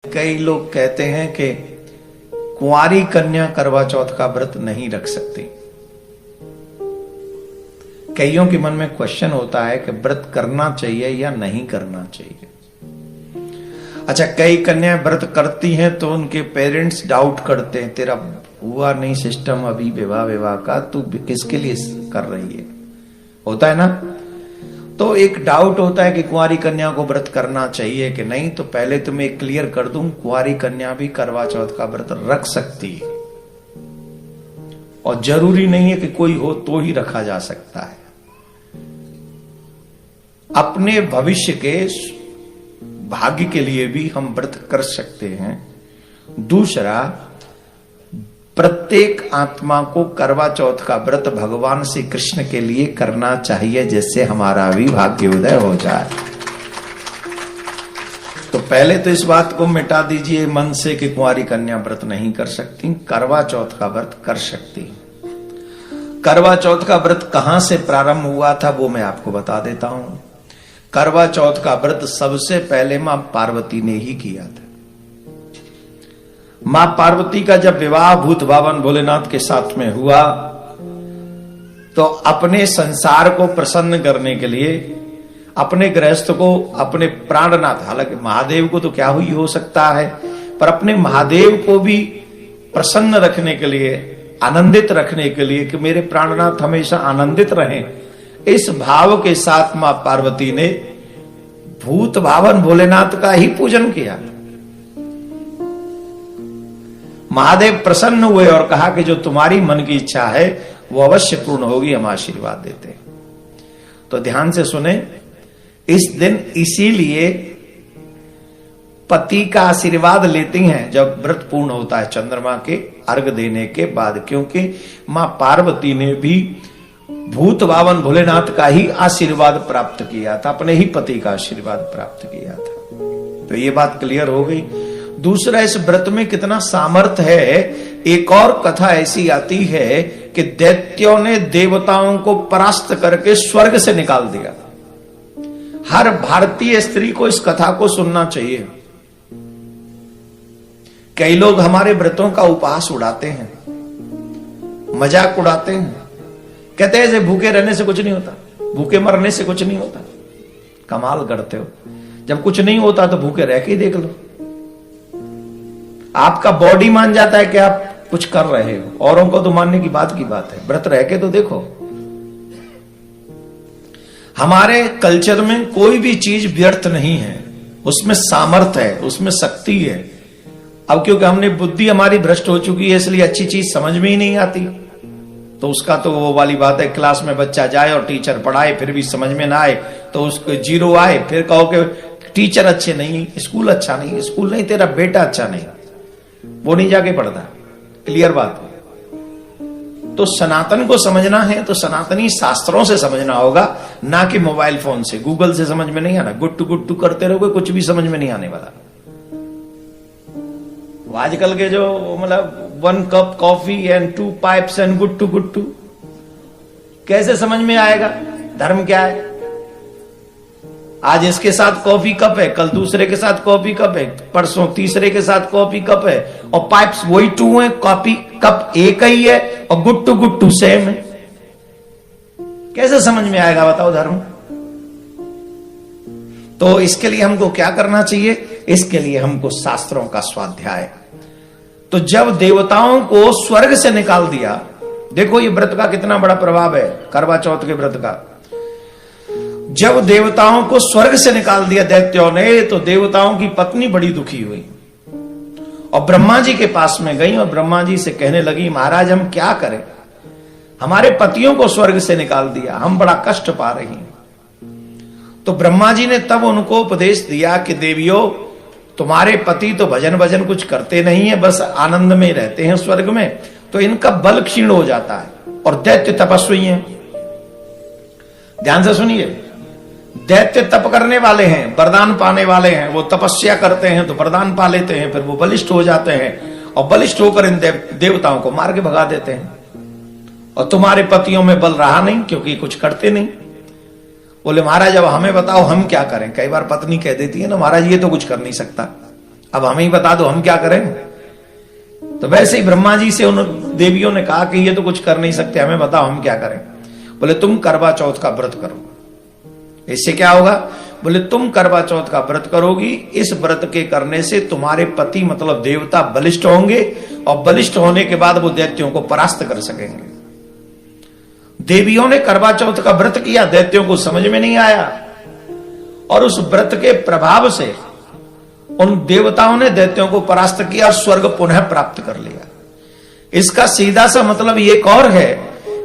कई लोग कहते हैं कि कुंवारी कन्या करवा चौथ का व्रत नहीं रख सकती। कईयों के मन में क्वेश्चन होता है कि व्रत करना चाहिए या नहीं करना चाहिए। अच्छा, कई कन्याएं व्रत करती हैं तो उनके पेरेंट्स डाउट करते हैं, तेरा हुआ नहीं सिस्टम अभी विवाह का, तू किसके लिए कर रही है, होता है ना। तो एक डाउट होता है कि कुंवारी कन्या को व्रत करना चाहिए कि नहीं। तो पहले तो मैं क्लियर कर दूं, कुंवारी कन्या भी करवा चौथ का व्रत रख सकती है और जरूरी नहीं है कि कोई हो तो ही रखा जा सकता है। अपने भविष्य के भाग्य के लिए भी हम व्रत कर सकते हैं। दूसरा, प्रत्येक आत्मा को करवा चौथ का व्रत भगवान श्री कृष्ण के लिए करना चाहिए, जिससे हमारा भी भाग्योदय हो जाए। तो पहले तो इस बात को मिटा दीजिए मन से कि कुंवारी कन्या व्रत नहीं कर सकती, करवा चौथ का व्रत कर सकती। करवा चौथ का व्रत कहां से प्रारंभ हुआ था वो मैं आपको बता देता हूं। करवा चौथ का व्रत सबसे पहले मां पार्वती ने ही किया था। मां पार्वती का जब विवाह भूत भावन भोलेनाथ के साथ में हुआ तो अपने संसार को प्रसन्न करने के लिए अपने गृहस्थ को, अपने प्राणनाथ, हालांकि महादेव को तो क्या हुई हो सकता है, पर अपने महादेव को भी प्रसन्न रखने के लिए, आनंदित रखने के लिए कि मेरे प्राणनाथ हमेशा आनंदित रहें, इस भाव के साथ मां पार्वती ने भूत भावन भोलेनाथ का ही पूजन किया। महादेव प्रसन्न हुए और कहा कि जो तुम्हारी मन की इच्छा है वो अवश्य पूर्ण होगी, हम आशीर्वाद देते हैं। तो ध्यान से सुने, इस दिन इसीलिए पति का आशीर्वाद लेती हैं जब व्रत पूर्ण होता है चंद्रमा के अर्घ देने के बाद, क्योंकि मां पार्वती ने भी भूत भावन भोलेनाथ का ही आशीर्वाद प्राप्त किया था, अपने ही पति का आशीर्वाद प्राप्त किया था। तो ये बात क्लियर हो गई। दूसरा, इस व्रत में कितना सामर्थ्य है। एक और कथा ऐसी आती है कि दैत्यों ने देवताओं को परास्त करके स्वर्ग से निकाल दिया। हर भारतीय स्त्री को इस कथा को सुनना चाहिए। कई लोग हमारे व्रतों का उपहास उड़ाते हैं, मजाक उड़ाते हैं, कहते हैं ऐसे भूखे रहने से कुछ नहीं होता, भूखे मरने से कुछ नहीं होता। कमाल करते हो, जब कुछ नहीं होता तो भूखे रह के ही देख लो। आपका बॉडी मान जाता है कि आप कुछ कर रहे हो, औरों को तो मानने की बात है, व्रत रह के तो देखो। हमारे कल्चर में कोई भी चीज व्यर्थ नहीं है, उसमें सामर्थ्य है, उसमें शक्ति है। अब क्योंकि हमने बुद्धि हमारी भ्रष्ट हो चुकी है, इसलिए अच्छी चीज समझ में ही नहीं आती। तो उसका तो वो वाली बात है, क्लास में बच्चा जाए और टीचर पढ़ाए फिर भी समझ में ना आए तो उसको 0 आए, फिर कहो कि टीचर अच्छे नहीं, स्कूल अच्छा नहीं, स्कूल नहीं तेरा बेटा अच्छा नहीं, वो नहीं जाके पढ़ता। क्लियर बात है। तो सनातन को समझना है तो सनातनी शास्त्रों से समझना होगा, ना कि मोबाइल फोन से, गूगल से समझ में नहीं आना। गुट्टू करते रहोगे, कुछ भी समझ में नहीं आने वाला। आजकल के जो मतलब 1 cup coffee and 2 pipes and गुट्टू कैसे समझ में आएगा धर्म क्या है। आज इसके साथ कॉफी कप है, कल दूसरे के साथ कॉफी कप है, परसों तीसरे के साथ कॉफी कप है, और पाइप्स वही 2 है, कॉफी कप एक ही है, और गुट्टू सेम है। कैसे समझ में आएगा बताओ धर्म। तो इसके लिए हमको क्या करना चाहिए, इसके लिए हमको शास्त्रों का स्वाध्याय। तो जब देवताओं को स्वर्ग से निकाल दिया, देखो ये व्रत का कितना बड़ा प्रभाव है, करवा चौथ के व्रत का। जब देवताओं को स्वर्ग से निकाल दिया दैत्यों ने, तो देवताओं की पत्नी बड़ी दुखी हुई और ब्रह्मा जी के पास में गई और ब्रह्मा जी से कहने लगी, महाराज हम क्या करें, हमारे पतियों को स्वर्ग से निकाल दिया, हम बड़ा कष्ट पा रही हैं। तो ब्रह्मा जी ने तब उनको उपदेश दिया कि देवियों, तुम्हारे पति तो भजन कुछ करते नहीं है, बस आनंद में रहते हैं स्वर्ग में, तो इनका बल क्षीण हो जाता है और दैत्य तपस्वी हैं। ध्यान से सुनिए, दैत्य तप करने वाले हैं, वरदान पाने वाले हैं, वो तपस्या करते हैं तो वरदान पा लेते हैं, फिर वो बलिष्ठ हो जाते हैं और बलिष्ठ होकर इन देवताओं को मार के भगा देते हैं। और तुम्हारे पतियों में बल रहा नहीं क्योंकि कुछ करते नहीं। बोले महाराज अब हमें बताओ हम क्या करें। कई बार पत्नी कह देती है ना, महाराज ये तो कुछ कर नहीं सकता, अब हमें ही बता दो हम क्या करें। तो वैसे ही ब्रह्मा जी से उन देवियों ने कहा कि ये तो कुछ कर नहीं सकते, हमें बताओ हम क्या करें। बोले तुम करवा चौथ का व्रत करो। इससे क्या होगा? बोले तुम करवा चौथ का व्रत करोगी, इस व्रत के करने से तुम्हारे पति मतलब देवता बलिष्ठ होंगे, और बलिष्ठ होने के बाद वो दैत्यों को परास्त कर सकेंगे। देवियों ने करवा चौथ का व्रत किया, दैत्यों को समझ में नहीं आया, और उस व्रत के प्रभाव से उन देवताओं ने दैत्यों को परास्त किया और स्वर्ग पुनः प्राप्त कर लिया। इसका सीधा सा मतलब एक और है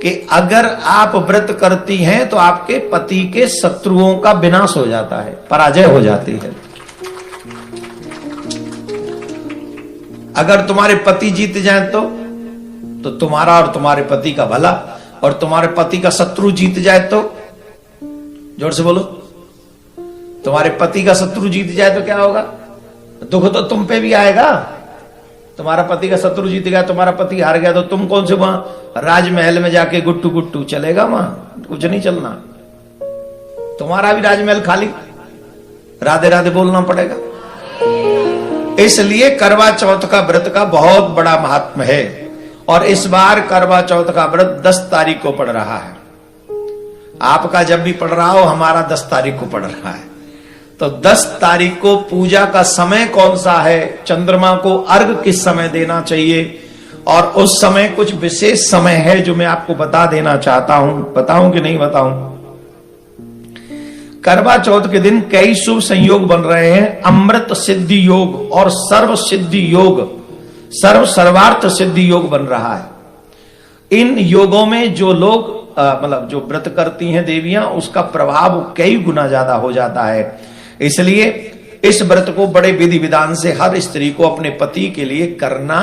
कि अगर आप व्रत करती हैं तो आपके पति के शत्रुओं का विनाश हो जाता है, पराजय हो जाती है। अगर तुम्हारे पति जीत जाए तो तुम्हारा और तुम्हारे पति का भला, और तुम्हारे पति का शत्रु जीत जाए तो, जोर से बोलो, तुम्हारे पति का शत्रु जीत जाए तो क्या होगा? दुख तो तुम पे भी आएगा। तुम्हारा पति का शत्रु जीत गया, तुम्हारा पति हार गया, तो तुम कौन से वहां राजमहल में जाके गुट्टू गुट्टू चलेगा? वहां कुछ नहीं चलना, तुम्हारा भी राजमहल खाली, राधे राधे बोलना पड़ेगा। इसलिए करवा चौथ का व्रत का बहुत बड़ा महात्म है, और इस बार करवा चौथ का व्रत 10 तारीख को पड़ रहा है। आपका जब भी पड़ रहा हो, हमारा 10 तारीख को पड़ रहा है। तो 10 तारीख को पूजा का समय कौन सा है, चंद्रमा को अर्घ किस समय देना चाहिए, और उस समय कुछ विशेष समय है जो मैं आपको बता देना चाहता हूं। बताऊं कि नहीं बताऊं? करवा चौथ के दिन कई शुभ संयोग बन रहे हैं। अमृत सिद्धि योग और सर्व सिद्धि योग, सर्वार्थ सिद्धि योग बन रहा है। इन योगों में जो लोग मतलब जो व्रत करती हैं देवियां, उसका प्रभाव कई गुना ज्यादा हो जाता है। इसलिए इस व्रत को बड़े विधि विधान से हर स्त्री को अपने पति के लिए करना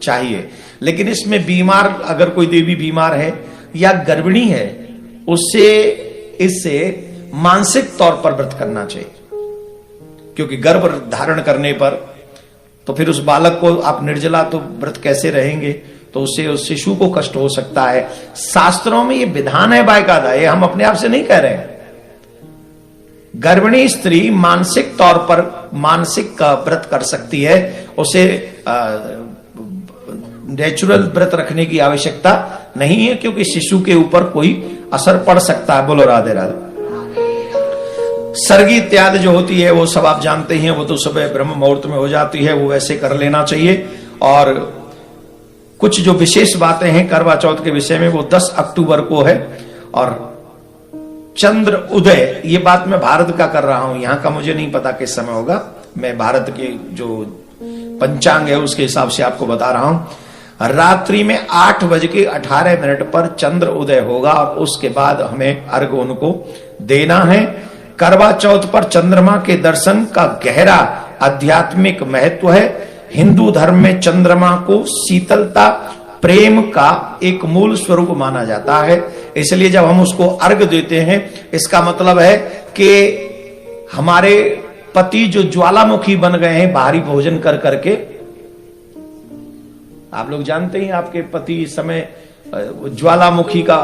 चाहिए। लेकिन इसमें बीमार, अगर कोई देवी बीमार है या गर्भिणी है, इससे मानसिक तौर पर व्रत करना चाहिए, क्योंकि गर्भ धारण करने पर तो फिर उस बालक को आप निर्जला तो व्रत कैसे रहेंगे, तो उससे उस शिशु को कष्ट हो सकता है। शास्त्रों में ये विधान है बाकायदा, ये हम अपने आप से नहीं कह रहे हैं। गर्भिणी स्त्री मानसिक तौर पर मानसिक का व्रत कर सकती है, उसे नेचुरल व्रत रखने की आवश्यकता नहीं है, क्योंकि शिशु के ऊपर कोई असर पड़ सकता है। बोलो राधे राधे। सर्गी इत्यादि जो होती है वो सब आप जानते हैं, वो तो सुबह ब्रह्म मुहूर्त में हो जाती है, वो वैसे कर लेना चाहिए। और कुछ जो विशेष बातें हैं करवा चौथ के विषय में, वो 10 अक्टूबर को है। और चंद्र उदय, ये बात मैं भारत का कर रहा हूं, यहां का मुझे नहीं पता किस समय होगा, मैं भारत के जो पंचांग है उसके हिसाब से आपको बता रहा हूं। रात्रि में 8:18 पर चंद्र उदय होगा, और उसके बाद हमें अर्घ उनको देना है। करवा चौथ पर चंद्रमा के दर्शन का गहरा आध्यात्मिक महत्व है। हिंदू धर्म में चंद्रमा को शीतलता, प्रेम का एक मूल स्वरूप माना जाता है। इसलिए जब हम उसको अर्घ देते हैं, इसका मतलब है कि हमारे पति जो ज्वालामुखी बन गए हैं बाहरी भोजन कर करके, आप लोग जानते हैं आपके पति इस समय ज्वालामुखी का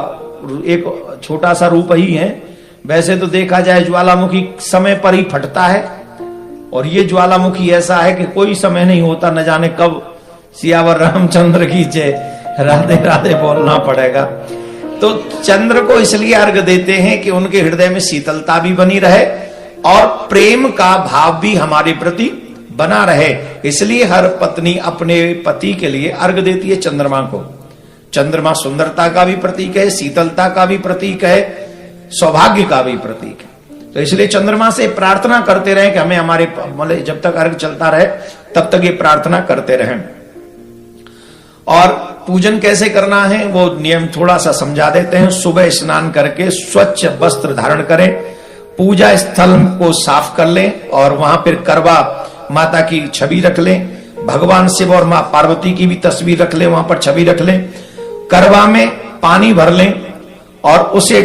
एक छोटा सा रूप ही है। वैसे तो देखा जाए ज्वालामुखी समय पर ही फटता है, और ये ज्वालामुखी ऐसा है कि कोई समय नहीं होता, न जाने कब सियावर रामचंद्र की जय, राधे राधे बोलना पड़ेगा। तो चंद्र को इसलिए अर्घ देते हैं कि उनके हृदय में शीतलता भी बनी रहे और प्रेम का भाव भी हमारे प्रति बना रहे। इसलिए हर पत्नी अपने पति के लिए अर्घ देती है चंद्रमा को। चंद्रमा सुंदरता का भी प्रतीक है, शीतलता का भी प्रतीक है, सौभाग्य का भी प्रतीक है। तो इसलिए चंद्रमा से प्रार्थना करते रहे कि हमें हमारे मतलब जब तक अर्घ चलता रहे तब तक ये प्रार्थना करते रहें। और पूजन कैसे करना है वो नियम थोड़ा सा समझा देते हैं। सुबह स्नान करके स्वच्छ वस्त्र धारण करें, पूजा स्थल को साफ कर लें और वहां फिर करवा माता की छवि रख लें, भगवान शिव और मां पार्वती की भी तस्वीर रख लें, वहां पर छवि रख लें। करवा में पानी भर लें और उसे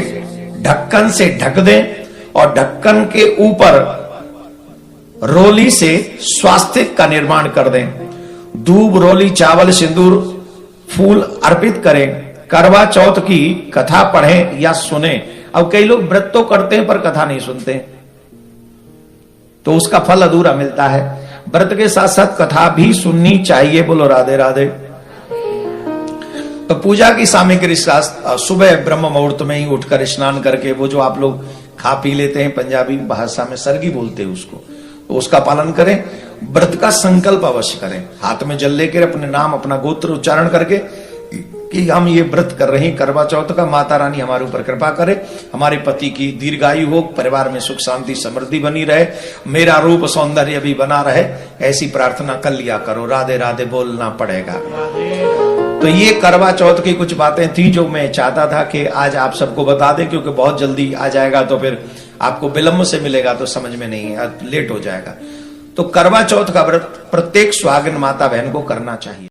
ढक्कन से ढक दें और ढक्कन के ऊपर रोली से स्वास्तिक का निर्माण कर दें। दूब, रोली, चावल, सिंदूर, फूल अर्पित करें। करवा चौथ की कथा पढ़ें या सुने। अब कई लोग व्रत तो करते हैं पर कथा नहीं सुनते, तो उसका फल अधूरा मिलता है। व्रत के साथ साथ कथा भी सुननी चाहिए। बोलो राधे राधे। तो पूजा की सामग्री सुबह ब्रह्म मुहूर्त में ही उठकर स्नान करके, वो जो आप लोग खा पी लेते हैं, पंजाबी भाषा में सरगी बोलते हैं उसको, तो उसका पालन करें। व्रत का संकल्प अवश्य करें, हाथ में जल लेकर अपने नाम अपना गोत्र उच्चारण करके कि हम ये व्रत कर रहे हैं करवा चौथ का, माता रानी हमारे ऊपर कृपा करे, हमारे पति की दीर्घायु हो, परिवार में सुख शांति समृद्धि बनी रहे, मेरा रूप सौंदर्य भी बना रहे, ऐसी प्रार्थना कर लिया करो। राधे राधे बोलना पड़ेगा। तो ये करवा चौथ की कुछ बातें थी जो मैं चाहता था कि आज आप सबको बता दें, क्योंकि बहुत जल्दी आ जाएगा तो फिर आपको विलंब से मिलेगा तो समझ में नहीं, लेट हो जाएगा। तो करवा चौथ का व्रत प्रत्येक सुहागिन माता बहन को करना चाहिए।